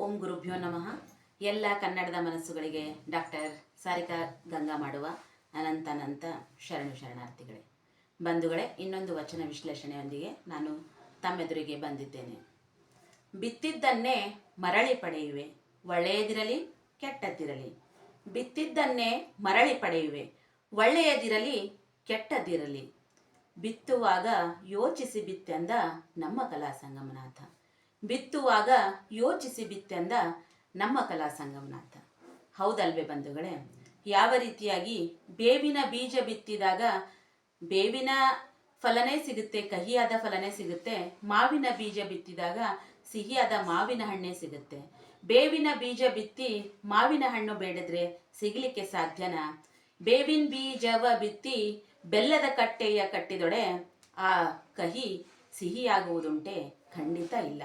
ಓಂ ಗುರುಭ್ಯೋ ನಮಃ. ಎಲ್ಲ ಕನ್ನಡದ ಮನಸ್ಸುಗಳಿಗೆ ಡಾಕ್ಟರ್ ಸಾರಿಕಾ ಗಂಗಾ ಮಾಡುವ ಅನಂತ ಶರಣಾರ್ಥಿಗಳೇ. ಬಂಧುಗಳೇ, ಇನ್ನೊಂದು ವಚನ ವಿಶ್ಲೇಷಣೆಯೊಂದಿಗೆ ನಾನು ತಮ್ಮೆದುರಿಗೆ ಬಂದಿದ್ದೇನೆ. ಬಿತ್ತಿದ್ದನ್ನೇ ಮರಳಿ ಪಡೆಯುವೆ, ಒಳ್ಳೆಯದಿರಲಿ ಕೆಟ್ಟದ್ದಿರಲಿ. ಬಿತ್ತಿದ್ದನ್ನೇ ಮರಳಿ ಪಡೆಯುವೆ, ಒಳ್ಳೆಯದಿರಲಿ ಕೆಟ್ಟದ್ದಿರಲಿ. ಬಿತ್ತುವಾಗ ಯೋಚಿಸಿ ಬಿತ್ತೆಂದ ನಮ್ಮ ಕಲಾ ಸಂಗಮನಾಥ. ಬಿತ್ತುವಾಗ ಯೋಚಿಸಿ ಬಿತ್ತೆಂದ ನಮ್ಮ ಕಲಾ ಸಂಗಮನಾಥ. ಹೌದಲ್ವೇ ಬಂಧುಗಳೇ? ಯಾವ ರೀತಿಯಾಗಿ ಬೇವಿನ ಬೀಜ ಬಿತ್ತಿದಾಗ ಬೇವಿನ ಫಲನೇ ಸಿಗುತ್ತೆ, ಕಹಿಯಾದ ಫಲನೇ ಸಿಗುತ್ತೆ. ಮಾವಿನ ಬೀಜ ಬಿತ್ತಿದಾಗ ಸಿಹಿಯಾದ ಮಾವಿನ ಹಣ್ಣೇ ಸಿಗುತ್ತೆ. ಬೇವಿನ ಬೀಜ ಬಿತ್ತಿ ಮಾವಿನ ಹಣ್ಣು ಬೇಡದ್ರೆ ಸಿಗಲಿಕ್ಕೆ ಸಾಧ್ಯನಾ? ಬೇವಿನ ಬೀಜವ ಬಿತ್ತಿ ಬೆಲ್ಲದ ಕಟ್ಟೆಯ ಕಟ್ಟಿದೊಡೆ ಆ ಕಹಿ ಸಿಹಿಯಾಗುವುದುಂಟೆ? ಖಂಡಿತ ಇಲ್ಲ.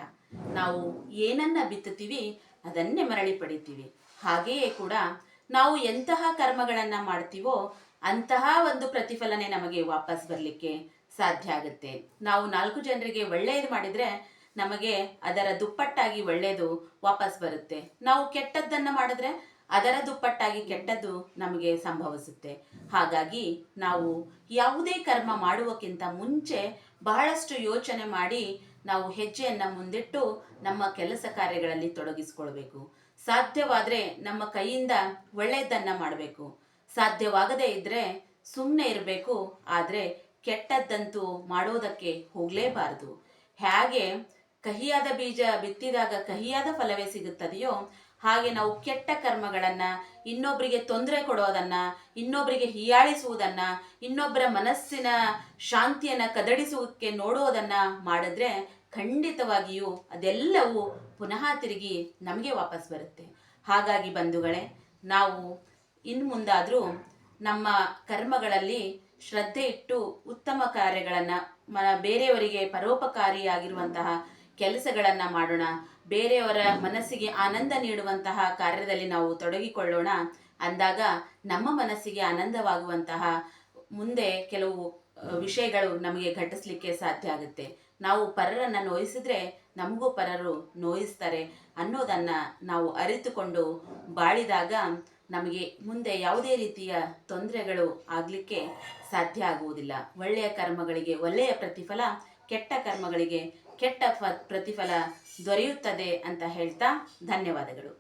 ನಾವು ಏನನ್ನ ಬಿತ್ತುತ್ತೀವಿ ಅದನ್ನೇ ಮರಳಿ ಪಡಿತೀವಿ. ಹಾಗೆಯೇ ಕೂಡ ನಾವು ಎಂತಹ ಕರ್ಮಗಳನ್ನು ಮಾಡ್ತೀವೋ ಅಂತಹ ಒಂದು ಪ್ರತಿಫಲನೆ ನಮಗೆ ವಾಪಸ್ ಬರಲಿಕ್ಕೆ ಸಾಧ್ಯ ಆಗುತ್ತೆ. ನಾವು 4 ಜನರಿಗೆ ಒಳ್ಳೆಯದು ಮಾಡಿದರೆ ನಮಗೆ ಅದರ ದುಪ್ಪಟ್ಟಾಗಿ ಒಳ್ಳೆಯದು ವಾಪಸ್ ಬರುತ್ತೆ. ನಾವು ಕೆಟ್ಟದ್ದನ್ನು ಮಾಡಿದ್ರೆ ಅದರ ದುಪ್ಪಟ್ಟಾಗಿ ಕೆಟ್ಟದ್ದು ನಮಗೆ ಸಂಭವಿಸುತ್ತೆ. ಹಾಗಾಗಿ ನಾವು ಯಾವುದೇ ಕರ್ಮ ಮಾಡುವಕ್ಕಿಂತ ಮುಂಚೆ ಬಹಳಷ್ಟು ಯೋಚನೆ ಮಾಡಿ ನಾವು ಹೆಜ್ಜೆಯನ್ನು ಮುಂದಿಟ್ಟು ನಮ್ಮ ಕೆಲಸ ಕಾರ್ಯಗಳಲ್ಲಿ ತೊಡಗಿಸಿಕೊಳ್ಬೇಕು. ಸಾಧ್ಯವಾದರೆ ನಮ್ಮ ಕೈಯಿಂದ ಒಳ್ಳೆಯದನ್ನು ಮಾಡಬೇಕು. ಸಾಧ್ಯವಾಗದೇ ಇದ್ದರೆ ಸುಮ್ಮನೆ ಇರಬೇಕು. ಆದರೆ ಕೆಟ್ಟದ್ದಂತೂ ಮಾಡೋದಕ್ಕೆ ಹೋಗಲೇಬಾರದು. ಹೇಗೆ ಕಹಿಯಾದ ಬೀಜ ಬಿತ್ತಿದಾಗ ಕಹಿಯಾದ ಫಲವೇ ಸಿಗುತ್ತದೆಯೋ ಹಾಗೆ ನಾವು ಕೆಟ್ಟ ಕರ್ಮಗಳನ್ನು, ಇನ್ನೊಬ್ಬರಿಗೆ ತೊಂದರೆ ಕೊಡೋದನ್ನು, ಇನ್ನೊಬ್ಬರಿಗೆ ಹೀಯಾಳಿಸುವುದನ್ನು, ಇನ್ನೊಬ್ಬರ ಮನಸ್ಸಿನ ಶಾಂತಿಯನ್ನು ಕದಡಿಸುವುದಕ್ಕೆ ನೋಡೋದನ್ನು ಮಾಡಿದ್ರೆ ಖಂಡಿತವಾಗಿಯೂ ಅದೆಲ್ಲವೂ ಪುನಃ ತಿರುಗಿ ನಮಗೆ ವಾಪಸ್ ಬರುತ್ತೆ. ಹಾಗಾಗಿ ಬಂಧುಗಳೇ, ನಾವು ಇನ್ನು ಮುಂದಾದರೂ ನಮ್ಮ ಕರ್ಮಗಳಲ್ಲಿ ಶ್ರದ್ಧೆ ಇಟ್ಟು ಉತ್ತಮ ಕಾರ್ಯಗಳನ್ನು, ಬೇರೆಯವರಿಗೆ ಪರೋಪಕಾರಿಯಾಗಿರುವಂತಹ ಕೆಲಸಗಳನ್ನು ಮಾಡೋಣ. ಬೇರೆಯವರ ಮನಸ್ಸಿಗೆ ಆನಂದ ನೀಡುವಂತಹ ಕಾರ್ಯದಲ್ಲಿ ನಾವು ತೊಡಗಿಕೊಳ್ಳೋಣ. ಅಂದಾಗ ನಮ್ಮ ಮನಸ್ಸಿಗೆ ಆನಂದವಾಗುವಂತಹ ಮುಂದೆ ಕೆಲವು ವಿಷಯಗಳು ನಮಗೆ ಘಟಿಸಲಿಕ್ಕೆ ಸಾಧ್ಯ ಆಗುತ್ತೆ. ನಾವು ಪರರನ್ನು ನೋಯಿಸಿದ್ರೆ ನಮಗೂ ಪರರು ನೋಯಿಸ್ತಾರೆ ಅನ್ನೋದನ್ನು ನಾವು ಅರಿತುಕೊಂಡು ಬಾಳಿದಾಗ ನಮಗೆ ಮುಂದೆ ಯಾವುದೇ ರೀತಿಯ ತೊಂದರೆಗಳು ಆಗಲಿಕ್ಕೆ ಸಾಧ್ಯ ಆಗುವುದಿಲ್ಲ. ಒಳ್ಳೆಯ ಕರ್ಮಗಳಿಗೆ ಒಳ್ಳೆಯ ಪ್ರತಿಫಲ, ಕೆಟ್ಟ ಕರ್ಮಗಳಿಗೆ ಕೆಟ್ಟ ಪ್ರತಿಫಲ ದೊರೆಯುತ್ತದೆ ಅಂತ ಹೇಳ್ತಾ ಧನ್ಯವಾದಗಳು.